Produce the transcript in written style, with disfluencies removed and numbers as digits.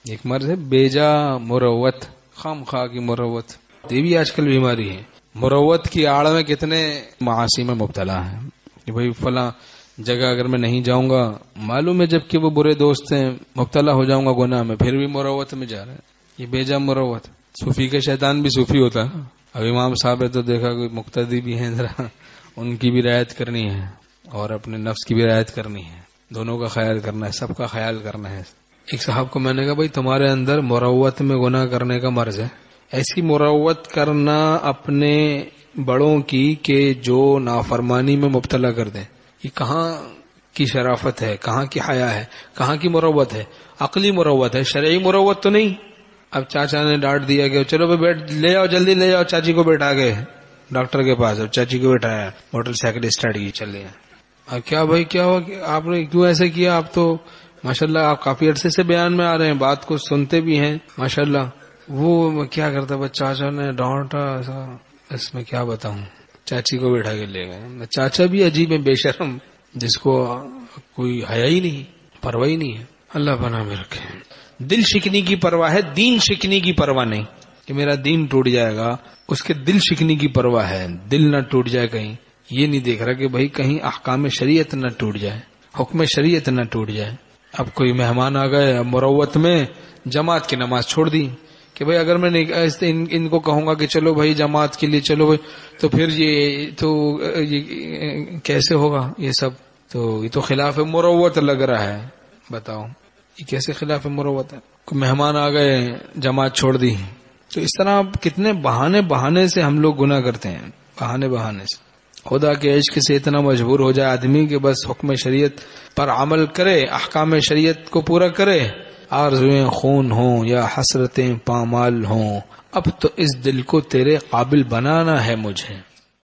ایک مرض ہے بیجا مروت، خام خواہ کی مروت، یہ بھی آج کل بیماری ہے۔ مروت کی آڑ میں کتنے معاصی میں مبتلا ہیں کہ بھئی فلاں جگہ اگر میں نہیں جاؤں گا، معلوم ہے جب کہ وہ برے دوست ہیں، مبتلا ہو جاؤں گا گناہ میں، پھر بھی مروت میں جا رہے ہیں۔ یہ بیجا مروت۔ صوفی کے شیطان بھی صوفی ہوتا ہے۔ اب امام صاحب ہے تو دیکھا کوئی مقتدی بھی ہیں، ذرا ان کی بھی رعایت کرنی ہے اور اپنے نفس کی بھی رعایت کرنی ہے، دونوں کا خیال کرنا ہے، سب کا خیال کرنا ہے۔ ایک صاحب کو میں نے کہا بھائی تمہارے اندر مروت میں گناہ کرنے کا مرض ہے، ایسی مروت کرنا اپنے بڑوں کی کہ جو نافرمانی میں مبتلا کر دیں، یہ کہاں کی شرافت ہے، کہاں کی حیا ہے، کہاں کی مروت ہے؟ عقلی مروت ہے، شرعی مروت تو نہیں۔ اب چاچا نے ڈانٹ دیا کہ چلو بھائی بیٹھ، لے آؤ جلدی لے آؤ، چاچی کو بیٹھا گئے ڈاکٹر کے پاس، اب چاچی کو بیٹھایا، موٹر سائیکل اسٹارٹ کی، چلے ہیں۔ اب کیا بھائی کیا ہوا، آپ نے کیوں ایسے کیا؟ آپ تو ماشاءاللہ آپ کافی عرصے سے بیان میں آ رہے ہیں، بات کو سنتے بھی ہیں ماشاءاللہ۔ وہ کیا کرتا بس چاچا نے ڈانٹا ایسا، اس میں کیا بتاؤں، چاچی کو بیٹھا کے لے گئے۔ چاچا بھی عجیب ہے، بے شرم، جس کو کوئی حیا ہی نہیں، پرواہ ہی نہیں ہے۔ اللہ پناہ میں رکھے۔ دل شکنی کی پرواہ ہے، دین شکنی کی پرواہ نہیں کہ میرا دین ٹوٹ جائے گا، اس کے دل شکنی کی پرواہ ہے، دل نہ ٹوٹ جائے کہیں، یہ نہیں دیکھ رہا کہ بھائی کہیں احکام شریعت نہ ٹوٹ جائے، حکم شریعت نہ ٹوٹ جائے۔ اب کوئی مہمان آ گئے، مروت میں جماعت کی نماز چھوڑ دی کہ بھائی اگر میں ان کو کہوں گا کہ چلو بھائی جماعت کے لیے چلو بھائی، تو پھر یہ کیسے ہوگا؟ یہ سب تو یہ تو خلاف مروت لگ رہا ہے، بتاؤ یہ کیسے خلاف مروت ہے؟ کوئی مہمان آ گئے، جماعت چھوڑ دی۔ تو اس طرح کتنے بہانے سے ہم لوگ گناہ کرتے ہیں، بہانے سے۔ خدا کے عشق سے اتنا مجبور ہو جائے آدمی کہ بس حکم شریعت پر عمل کرے، احکام شریعت کو پورا کرے، آرزویں خون ہوں یا حسرتیں پامال ہوں، اب تو اس دل کو تیرے قابل بنانا ہے مجھے۔